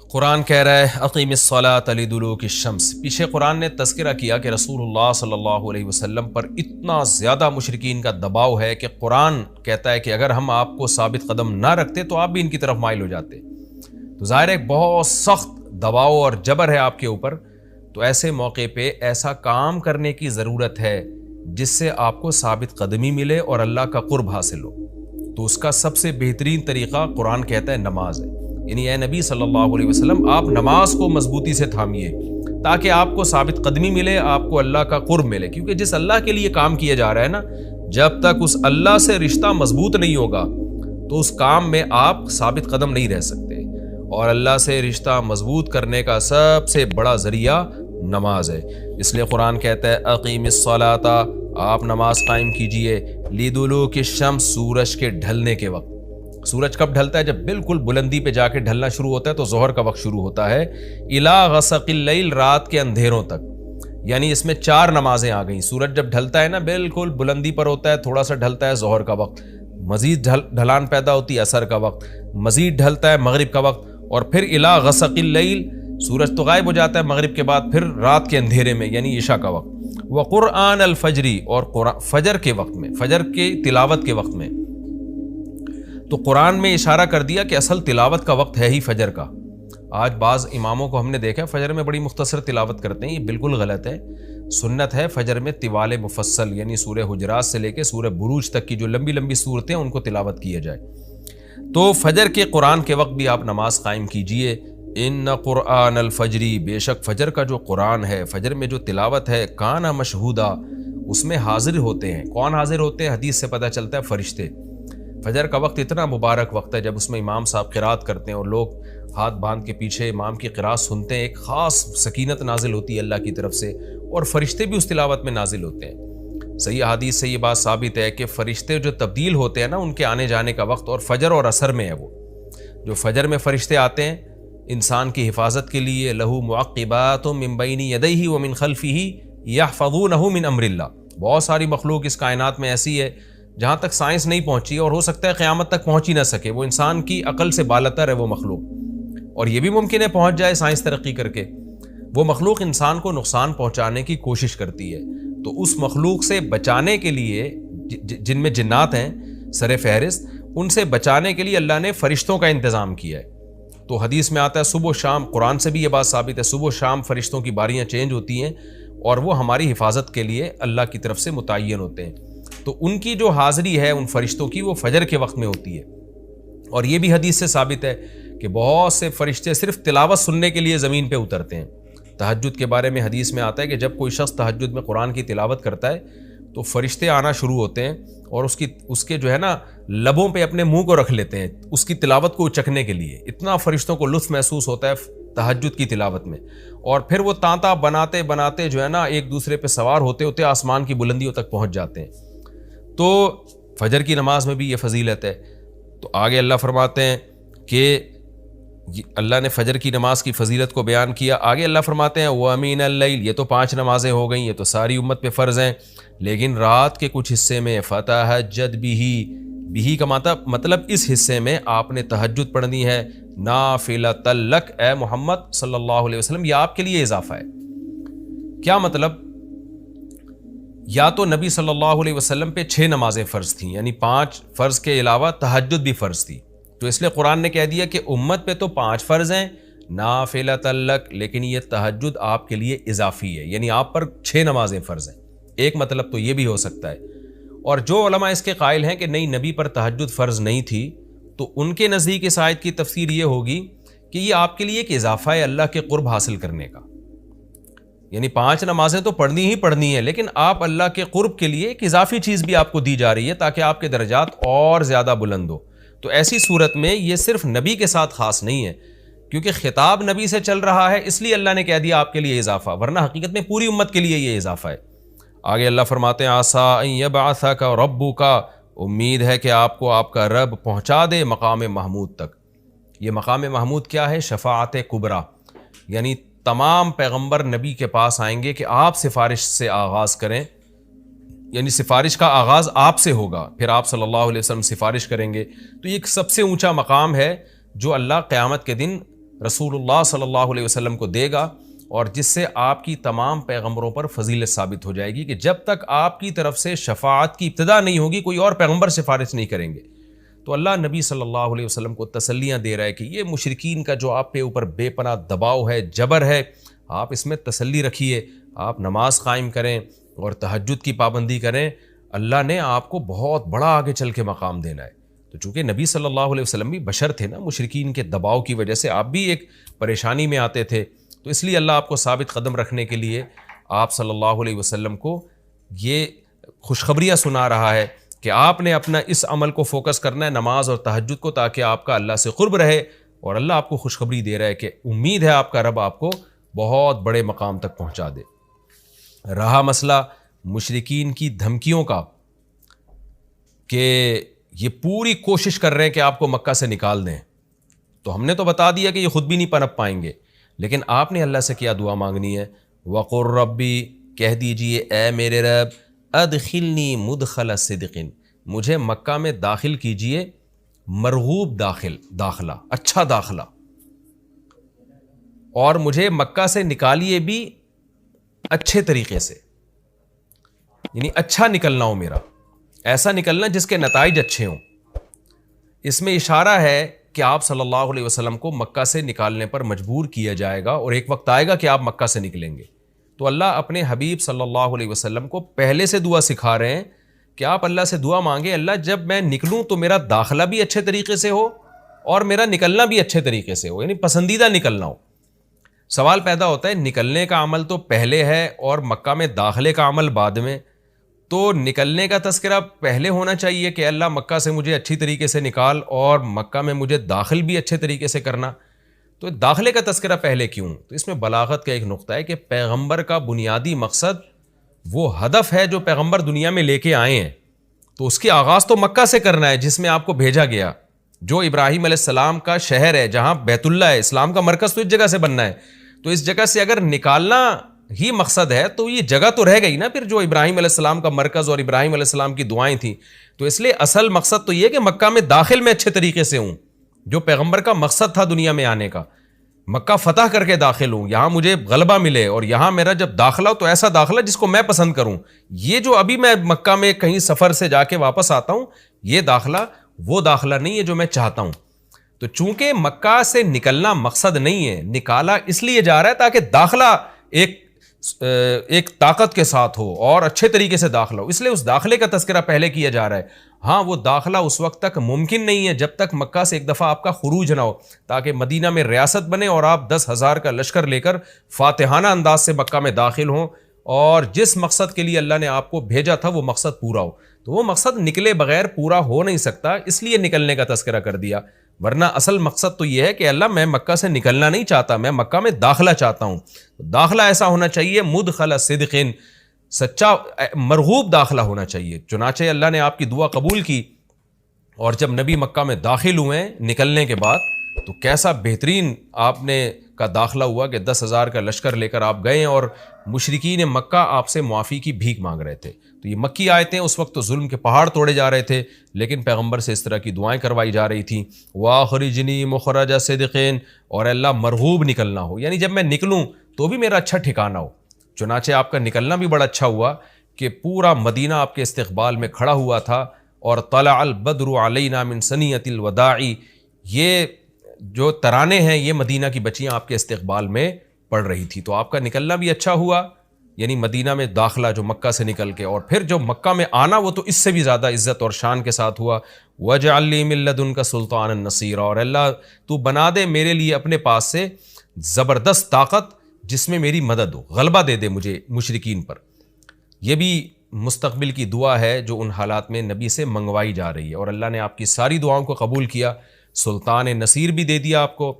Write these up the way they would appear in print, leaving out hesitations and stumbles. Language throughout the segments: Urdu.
قرآن کہہ رہا ہے اقیم الصلاۃ لدلوک الشمس۔ پیچھے قرآن نے تذکرہ کیا کہ رسول اللہ صلی اللہ علیہ وسلم پر اتنا زیادہ مشرکین کا دباؤ ہے کہ قرآن کہتا ہے کہ اگر ہم آپ کو ثابت قدم نہ رکھتے تو آپ بھی ان کی طرف مائل ہو جاتے۔ تو ظاہر ہے بہت سخت دباؤ اور جبر ہے آپ کے اوپر، تو ایسے موقع پہ ایسا کام کرنے کی ضرورت ہے جس سے آپ کو ثابت قدمی ملے اور اللہ کا قرب حاصل ہو۔ تو اس کا سب سے بہترین طریقہ قرآن کہتا ہے نماز ہے، یعنی اے نبی صلی اللہ علیہ وسلم آپ نماز کو مضبوطی سے تھامیے تاکہ آپ کو ثابت قدمی ملے، آپ کو اللہ کا قرب ملے، کیونکہ جس اللہ کے لیے کام کیا جا رہا ہے نا، جب تک اس اللہ سے رشتہ مضبوط نہیں ہوگا تو اس کام میں آپ ثابت قدم نہیں رہ سکتے، اور اللہ سے رشتہ مضبوط کرنے کا سب سے بڑا ذریعہ نماز ہے۔ اس لیے قرآن کہتا ہے اقیم الصلاۃ، آپ نماز قائم کیجئے لدلوک الشمس، سورج کے ڈھلنے کے وقت۔ سورج کب ڈھلتا ہے؟ جب بالکل بلندی پہ جا کے ڈھلنا شروع ہوتا ہے تو ظہر کا وقت شروع ہوتا ہے، الی غسق اللیل، رات کے اندھیروں تک، یعنی اس میں 4 نمازیں آ گئیں۔ سورج جب ڈھلتا ہے نا بالکل بلندی پر ہوتا ہے، تھوڑا سا ڈھلتا ہے ظہر کا وقت، مزید ڈھلان پیدا ہوتی ہے عصر کا وقت، مزید ڈھلتا ہے مغرب کا وقت، اور پھر الی غسق اللیل، سورج تو غائب ہو جاتا ہے مغرب کے بعد، پھر رات کے اندھیرے میں یعنی عشاء کا وقت، وقرآن الفجر، اور فجر کے وقت میں، فجر کی تلاوت کے وقت میں۔ تو قرآن میں اشارہ کر دیا کہ اصل تلاوت کا وقت ہے ہی فجر کا۔ آج بعض اماموں کو ہم نے دیکھا فجر میں بڑی مختصر تلاوت کرتے ہیں، یہ بالکل غلط ہے۔ سنت ہے فجر میں طوال مفصل، یعنی سورہ حجرات سے لے کے سورہ بروج تک کی جو لمبی لمبی صورتیں ان کو تلاوت کیا جائے۔ تو فجر کے قرآن کے وقت بھی آپ نماز قائم کیجئے۔ ان قرآن الفجر، بے شک فجر کا جو قرآن ہے، فجر میں جو تلاوت ہے، کان مشہودا، اس میں حاضر ہوتے ہیں۔ کون حاضر ہوتے ہیں؟ حدیث سے پتہ چلتا ہے فرشتے۔ فجر کا وقت اتنا مبارک وقت ہے جب اس میں امام صاحب قرات کرتے ہیں اور لوگ ہاتھ باندھ کے پیچھے امام کی قرات سنتے ہیں، ایک خاص سکینت نازل ہوتی ہے اللہ کی طرف سے، اور فرشتے بھی اس تلاوت میں نازل ہوتے ہیں۔ صحیح حدیث سے یہ بات ثابت ہے کہ فرشتے جو تبدیل ہوتے ہیں نا، ان کے آنے جانے کا وقت اور فجر اور عصر میں ہے۔ وہ جو فجر میں فرشتے آتے ہیں انسان کی حفاظت کے لیے، لہو معقبات من بین یدیہ ومن خلفہ یحفظونہ من امر اللہ، بہت ساری مخلوق اس کائنات میں ایسی ہے جہاں تک سائنس نہیں پہنچی، اور ہو سکتا ہے قیامت تک پہنچ ہی نہ سکے، وہ انسان کی عقل سے بالاتر ہے وہ مخلوق، اور یہ بھی ممکن ہے پہنچ جائے سائنس ترقی کر کے۔ وہ مخلوق انسان کو نقصان پہنچانے کی کوشش کرتی ہے، تو اس مخلوق سے بچانے کے لیے، جن میں جنات ہیں سر فہرست، ان سے بچانے کے لیے اللہ نے فرشتوں کا انتظام کیا ہے۔ تو حدیث میں آتا ہے صبح و شام، قرآن سے بھی یہ بات ثابت ہے، صبح و شام فرشتوں کی باریاں چینج ہوتی ہیں اور وہ ہماری حفاظت کے لیے اللہ کی طرف سے متعین ہوتے ہیں۔ تو ان کی جو حاضری ہے ان فرشتوں کی، وہ فجر کے وقت میں ہوتی ہے۔ اور یہ بھی حدیث سے ثابت ہے کہ بہت سے فرشتے صرف تلاوت سننے کے لیے زمین پہ اترتے ہیں۔ تہجد کے بارے میں حدیث میں آتا ہے کہ جب کوئی شخص تہجد میں قرآن کی تلاوت کرتا ہے تو فرشتے آنا شروع ہوتے ہیں اور اس کے جو ہے نا لبوں پہ اپنے منہ کو رکھ لیتے ہیں اس کی تلاوت کو چکھنے کے لیے۔ اتنا فرشتوں کو لطف محسوس ہوتا ہے تہجد کی تلاوت میں، اور پھر وہ تانتا بناتے بناتے جو ہے نا ایک دوسرے پہ سوار ہوتے ہوتے آسمان کی بلندیوں تک پہنچ جاتے ہیں۔ تو فجر کی نماز میں بھی یہ فضیلت ہے۔ تو آگے اللہ فرماتے ہیں کہ اللہ نے فجر کی نماز کی فضیلت کو بیان کیا، آگے اللہ فرماتے ہیں وَمِنَ اللَّيْلِ، یہ تو 5 نمازیں ہو گئیں، یہ تو ساری امت پہ فرض ہیں، لیکن رات کے کچھ حصے میں فَتَہَجَّدْ بِهِ کا مطلب اس حصے میں آپ نے تہجد پڑھنی ہے، نافلۃ لک، اے محمد صلی اللہ علیہ وسلم، یہ آپ کے لیے اضافہ ہے۔ کیا مطلب؟ یا تو نبی صلی اللہ علیہ وسلم پہ 6 نمازیں فرض تھیں، یعنی 5 فرض کے علاوہ تہجد بھی فرض تھی، تو اس لیے قرآن نے کہہ دیا کہ امت پہ تو 5 فرض ہیں نافلۃ لک، لیکن یہ تہجد آپ کے لیے اضافی ہے، یعنی آپ پر 6 نمازیں فرض ہیں۔ ایک مطلب تو یہ بھی ہو سکتا ہے۔ اور جو علماء اس کے قائل ہیں کہ نہیں نبی پر تہجد فرض نہیں تھی، تو ان کے نزدیک اس آیت کی تفسیر یہ ہوگی کہ یہ آپ کے لیے ایک اضافہ ہے اللہ کے قرب حاصل کرنے کا، یعنی 5 نمازیں تو پڑھنی ہی پڑھنی ہے، لیکن آپ اللہ کے قرب کے لیے ایک اضافی چیز بھی آپ کو دی جا رہی ہے تاکہ آپ کے درجات اور زیادہ بلند ہو۔ تو ایسی صورت میں یہ صرف نبی کے ساتھ خاص نہیں ہے، کیونکہ خطاب نبی سے چل رہا ہے، اس لیے اللہ نے کہہ دیا آپ کے لیے اضافہ، ورنہ حقیقت میں پوری امت کے لیے یہ اضافہ ہے۔ آگے اللہ فرماتے ہیں عَسَىٰ أَن يَبْعَثَكَ رَبُّكَ، امید ہے کہ آپ کو آپ کا رب پہنچا دے مقام محمود تک۔ یہ مقام محمود کیا ہے؟ شفاعت کبریٰ، یعنی تمام پیغمبر نبی کے پاس آئیں گے کہ آپ سفارش سے آغاز کریں، یعنی سفارش کا آغاز آپ سے ہوگا، پھر آپ صلی اللہ علیہ وسلم سفارش کریں گے۔ تو یہ ایک سب سے اونچا مقام ہے جو اللہ قیامت کے دن رسول اللہ صلی اللہ علیہ وسلم کو دے گا، اور جس سے آپ کی تمام پیغمبروں پر فضیلت ثابت ہو جائے گی کہ جب تک آپ کی طرف سے شفاعت کی ابتدا نہیں ہوگی کوئی اور پیغمبر سفارش نہیں کریں گے۔ تو اللہ نبی صلی اللہ علیہ وسلم کو تسلیاں دے رہا ہے کہ یہ مشرکین کا جو آپ پہ اوپر بے پناہ دباؤ ہے، جبر ہے، آپ اس میں تسلی رکھیے، آپ نماز قائم کریں اور تہجد کی پابندی کریں، اللہ نے آپ کو بہت بڑا آگے چل کے مقام دینا ہے۔ تو چونکہ نبی صلی اللہ علیہ وسلم بھی بشر تھے نا، مشرکین کے دباؤ کی وجہ سے آپ بھی ایک پریشانی میں آتے تھے، تو اس لیے اللہ آپ کو ثابت قدم رکھنے کے لیے آپ صلی اللہ علیہ وسلم کو یہ خوشخبریاں سنا رہا ہے کہ آپ نے اپنا اس عمل کو فوکس کرنا ہے، نماز اور تہجد کو، تاکہ آپ کا اللہ سے قرب رہے، اور اللہ آپ کو خوشخبری دے رہا ہے کہ امید ہے آپ کا رب آپ کو بہت بڑے مقام تک پہنچا دے۔ رہا مسئلہ مشرکین کی دھمکیوں کا کہ یہ پوری کوشش کر رہے ہیں کہ آپ کو مکہ سے نکال دیں، تو ہم نے تو بتا دیا کہ یہ خود بھی نہیں پنپ پائیں گے، لیکن آپ نے اللہ سے کیا دعا مانگنی ہے؟ وَقُلْ رَبِّ، کہہ دیجئے اے میرے رب، ادخلنی مدخل صدق، مجھے مکہ میں داخل کیجئے مرغوب داخلہ، اچھا داخلہ، اور مجھے مکہ سے نکالیے بھی اچھے طریقے سے، یعنی اچھا نکلنا ہو میرا، ایسا نکلنا جس کے نتائج اچھے ہوں۔ اس میں اشارہ ہے کہ آپ صلی اللہ علیہ وسلم کو مکہ سے نکالنے پر مجبور کیا جائے گا، اور ایک وقت آئے گا کہ آپ مکہ سے نکلیں گے۔ تو اللہ اپنے حبیب صلی اللہ علیہ وسلم کو پہلے سے دعا سکھا رہے ہیں کہ آپ اللہ سے دعا مانگیں، اللہ جب میں نکلوں تو میرا داخلہ بھی اچھے طریقے سے ہو اور میرا نکلنا بھی اچھے طریقے سے ہو، یعنی پسندیدہ نکلنا ہو۔ سوال پیدا ہوتا ہے نکلنے کا عمل تو پہلے ہے اور مکہ میں داخلے کا عمل بعد میں، تو نکلنے کا تذکرہ پہلے ہونا چاہیے کہ اللہ مکہ سے مجھے اچھی طریقے سے نکال، اور مکہ میں مجھے داخل بھی اچھے طریقے سے کرنا، تو داخلے کا تذکرہ پہلے کیوں؟ تو اس میں بلاغت کا ایک نقطہ ہے کہ پیغمبر کا بنیادی مقصد وہ ہدف ہے جو پیغمبر دنیا میں لے کے آئے ہیں، تو اس کی آغاز تو مکہ سے کرنا ہے جس میں آپ کو بھیجا گیا، جو ابراہیم علیہ السلام کا شہر ہے، جہاں بیت اللہ ہے، اسلام کا مرکز تو اس جگہ سے بننا ہے۔ تو اس جگہ سے اگر نکالنا ہی مقصد ہے تو یہ جگہ تو رہ گئی نا پھر جو ابراہیم علیہ السلام کا مرکز اور ابراہیم علیہ السلام کی دعائیں تھیں، تو اس لیے اصل مقصد تو یہ کہ مکہ میں داخل میں اچھے طریقے سے ہوں، جو پیغمبر کا مقصد تھا دنیا میں آنے کا، مکہ فتح کر کے داخل ہوں، یہاں مجھے غلبہ ملے، اور یہاں میرا جب داخلہ ہو تو ایسا داخلہ جس کو میں پسند کروں۔ یہ جو ابھی میں مکہ میں کہیں سفر سے جا کے واپس آتا ہوں، یہ داخلہ وہ داخلہ نہیں ہے جو میں چاہتا ہوں۔ تو چونکہ مکہ سے نکلنا مقصد نہیں ہے، نکالا اس لیے جا رہا ہے تاکہ داخلہ ایک طاقت کے ساتھ ہو اور اچھے طریقے سے داخلہ ہو، اس لیے اس داخلے کا تذکرہ پہلے کیا جا رہا ہے۔ ہاں وہ داخلہ اس وقت تک ممکن نہیں ہے جب تک مکہ سے ایک دفعہ آپ کا خروج نہ ہو، تاکہ مدینہ میں ریاست بنے اور آپ 10,000 کا لشکر لے کر فاتحانہ انداز سے مکہ میں داخل ہوں، اور جس مقصد کے لیے اللہ نے آپ کو بھیجا تھا وہ مقصد پورا ہو۔ تو وہ مقصد نکلے بغیر پورا ہو نہیں سکتا، اس لیے نکلنے کا تذکرہ کر دیا، ورنہ اصل مقصد تو یہ ہے کہ اللہ میں مکہ سے نکلنا نہیں چاہتا، میں مکہ میں داخلہ چاہتا ہوں۔ داخلہ ایسا ہونا چاہیے مدخل صدق، سچا مرغوب داخلہ ہونا چاہیے۔ چنانچہ اللہ نے آپ کی دعا قبول کی، اور جب نبی مکہ میں داخل ہوئے نکلنے کے بعد تو کیسا بہترین آپ نے کا داخلہ ہوا کہ 10,000 کا لشکر لے کر آپ گئے، اور مشرکین مکہ آپ سے معافی کی بھیک مانگ رہے تھے۔ تو یہ مکی آیتیں اس وقت تو ظلم کے پہاڑ توڑے جا رہے تھے، لیکن پیغمبر سے اس طرح کی دعائیں کروائی جا رہی تھیں، وَأَخْرِجْنِي مُخْرَجَ صِدْقٍ، اور اللہ مرغوب نکلنا ہو، یعنی جب میں نکلوں تو بھی میرا اچھا ٹھکانہ ہو۔ چنانچہ آپ کا نکلنا بھی بڑا اچھا ہوا کہ پورا مدینہ آپ کے استقبال میں کھڑا ہوا تھا، اور طلع البدر علینا من ثنیۃ الوداع، یہ جو ترانے ہیں یہ مدینہ کی بچیاں آپ کے استقبال میں پڑھ رہی تھی۔ تو آپ کا نکلنا بھی اچھا ہوا، یعنی مدینہ میں داخلہ جو مکہ سے نکل کے، اور پھر جو مکہ میں آنا وہ تو اس سے بھی زیادہ عزت اور شان کے ساتھ ہوا۔ وَاجْعَلْ لِي مِن لَّدُنْكَ سُلْطَانًا نَصِيرًا، اور اللہ تو بنا دے میرے لیے اپنے پاس سے زبردست طاقت جس میں میری مدد ہو، غلبہ دے دے مجھے مشرکین پر۔ یہ بھی مستقبل کی دعا ہے جو ان حالات میں نبی سے منگوائی جا رہی ہے، اور اللہ نے آپ کی ساری دعاؤں کو قبول کیا، سلطان نصیر بھی دے دیا آپ کو،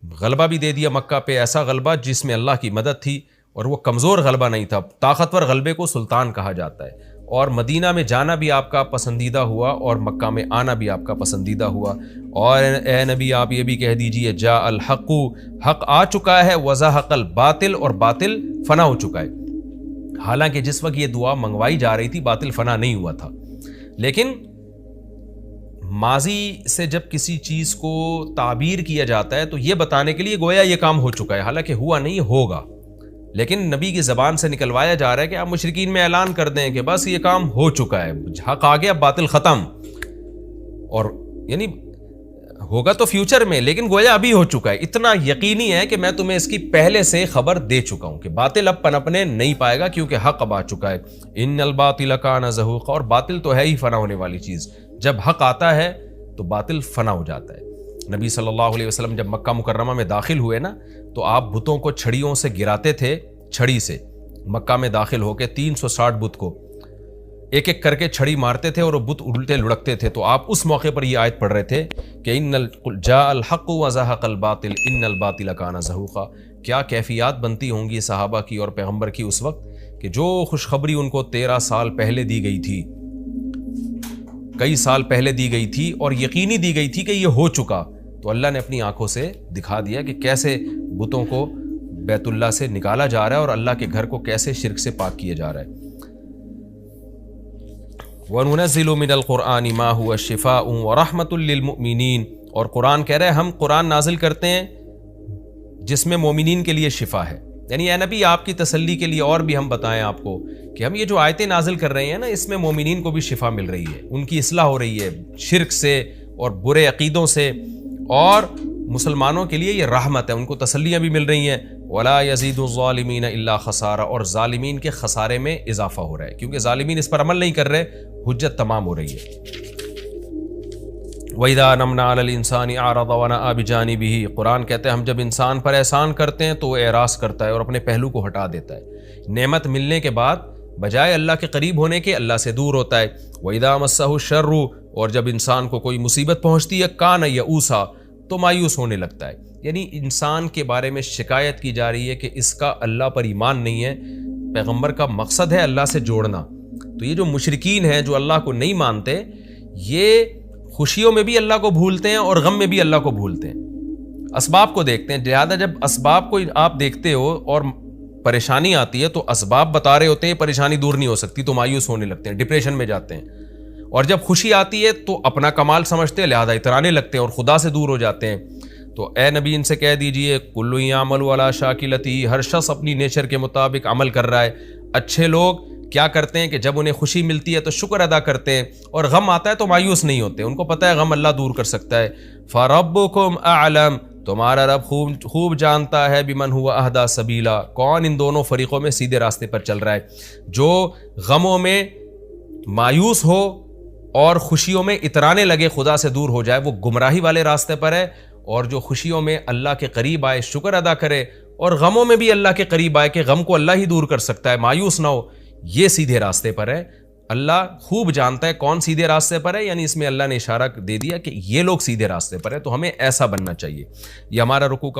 غلبہ بھی دے دیا مکہ پہ، ایسا غلبہ جس میں اللہ کی مدد تھی، اور وہ کمزور غلبہ نہیں تھا، طاقتور غلبے کو سلطان کہا جاتا ہے۔ اور مدینہ میں جانا بھی آپ کا پسندیدہ ہوا، اور مکہ میں آنا بھی آپ کا پسندیدہ ہوا۔ اور اے نبی آپ یہ بھی کہہ دیجئے جاء الحق، حق آ چکا ہے، وزہق الباطل، اور باطل فنا ہو چکا ہے۔ حالانکہ جس وقت یہ دعا منگوائی جا رہی تھی باطل فنا نہیں ہوا تھا، لیکن ماضی سے جب کسی چیز کو تعبیر کیا جاتا ہے تو یہ بتانے کے لیے گویا یہ کام ہو چکا ہے، حالانکہ ہوا نہیں، ہوگا، لیکن نبی کی زبان سے نکلوایا جا رہا ہے کہ آپ مشرکین میں اعلان کر دیں کہ بس یہ کام ہو چکا ہے، حق آ گیا، باطل ختم، اور یعنی ہوگا تو فیوچر میں، لیکن گویا ابھی ہو چکا ہے، اتنا یقینی ہے کہ میں تمہیں اس کی پہلے سے خبر دے چکا ہوں کہ باطل اب پنپنے نہیں پائے گا کیونکہ حق اب آ چکا ہے۔ ان الباطل کان زہوقا، اور باطل تو ہے ہی فنا ہونے والی چیز، جب حق آتا ہے تو باطل فنا ہو جاتا ہے۔ نبی صلی اللہ علیہ وسلم جب مکہ مکرمہ میں داخل ہوئے نا تو آپ بتوں کو چھڑیوں سے گراتے تھے، چھڑی سے مکہ میں داخل ہو کے 360 بت کو ایک ایک کر کے چھڑی مارتے تھے اور وہ بت الٹے لڑکتے تھے، تو آپ اس موقع پر یہ آیت پڑھ رہے تھے کہ جاء الحق وزهق الباطل ان الباطل کان زہوقا۔ کیا کیفیات بنتی ہوں گی صحابہ کی اور پیغمبر کی اس وقت کہ جو خوشخبری ان کو 13 سال پہلے دی گئی تھی، کئی سال پہلے دی گئی تھی اور یقینی دی گئی تھی کہ یہ ہو چکا، تو اللہ نے اپنی آنکھوں سے دکھا دیا کہ کیسے بتوں کو بیت اللہ سے نکالا جا رہا ہے اور اللہ کے گھر کو کیسے شرک سے پاک کیا جا رہا ہے۔ وَنُنَزِّلُ مِنَ الْقُرْآنِ مَا هُوَ شِفَاءٌ وَرَحْمَةٌ لِّلْمُؤْمِنِينَ، اور قرآن کہہ رہے ہیں ہم قرآن نازل کرتے ہیں جس میں مومنین کے لیے شفا ہے، یعنی اے نبی آپ کی تسلی کے لیے اور بھی ہم بتائیں آپ کو کہ ہم یہ جو آیتیں نازل کر رہے ہیں نا اس میں مومنین کو بھی شفا مل رہی ہے، ان کی اصلاح ہو رہی ہے شرک سے اور برے عقیدوں سے، اور مسلمانوں کے لیے یہ رحمت ہے، ان کو تسلیاں بھی مل رہی ہیں۔ وَلَا يَزِيدُ الظَّالِمِينَ إِلَّا خَسَارًا، اور ظالمین کے خسارے میں اضافہ ہو رہا ہے کیونکہ ظالمین اس پر عمل نہیں کر رہے، حجت تمام ہو رہی ہے۔ وَإِذَا أَنْعَمْنَا عَلَى الْإِنسَانِ أَعْرَضَ وَنَأَىٰ بِجَانِبِهِ، قرآن کہتے ہیں ہم جب انسان پر احسان کرتے ہیں تو وہ اعراض کرتا ہے اور اپنے پہلو کو ہٹا دیتا ہے، نعمت ملنے کے بعد بجائے اللہ کے قریب ہونے کے اللہ سے دور ہوتا ہے۔ وَإِذَا مَسَّهُ الشَّرُّ، اور جب انسان کو کوئی مصیبت پہنچتی ہے كَانَ يَئُوسًا، تو مایوس ہونے لگتا ہے، یعنی انسان کے بارے میں شکایت کی جا رہی ہے کہ اس کا اللہ پر ایمان نہیں ہے۔ پیغمبر کا مقصد ہے اللہ سے جوڑنا، تو یہ جو مشرکین ہیں جو اللہ کو نہیں مانتے، یہ خوشیوں میں بھی اللہ کو بھولتے ہیں اور غم میں بھی اللہ کو بھولتے ہیں، اسباب کو دیکھتے ہیں، لہٰذا جب اسباب کو آپ دیکھتے ہو اور پریشانی آتی ہے تو اسباب بتا رہے ہوتے ہیں پریشانی دور نہیں ہو سکتی، تو مایوس ہونے لگتے ہیں، ڈپریشن میں جاتے ہیں، اور جب خوشی آتی ہے تو اپنا کمال سمجھتے ہیں لہذا اترانے لگتے ہیں اور خدا سے دور ہو جاتے ہیں۔ تو اے نبی ان سے کہہ دیجئے کل یعمل علی شاکلتہ، ہر شخص اپنی نیچر کے مطابق عمل کر رہا ہے۔ اچھے لوگ کیا کرتے ہیں کہ جب انہیں خوشی ملتی ہے تو شکر ادا کرتے ہیں، اور غم آتا ہے تو مایوس نہیں ہوتے، ان کو پتہ ہے غم اللہ دور کر سکتا ہے۔ فربکم اعلم، تمہارا رب خوب جانتا ہے بمن هو اہدی سبیلا، کون ان دونوں فریقوں میں سیدھے راستے پر چل رہا ہے، جو غموں میں مایوس ہو اور خوشیوں میں اترانے لگے، خدا سے دور ہو جائے، وہ گمراہی والے راستے پر ہے، اور جو خوشیوں میں اللہ کے قریب آئے، شکر ادا کرے، اور غموں میں بھی اللہ کے قریب آئے کہ غم کو اللہ ہی دور کر سکتا ہے، مایوس نہ ہو، یہ سیدھے راستے پر ہے۔ اللہ خوب جانتا ہے کون سیدھے راستے پر ہے، یعنی اس میں اللہ نے اشارہ دے دیا کہ یہ لوگ سیدھے راستے پر ہے، تو ہمیں ایسا بننا چاہیے۔ یہ ہمارا رکوع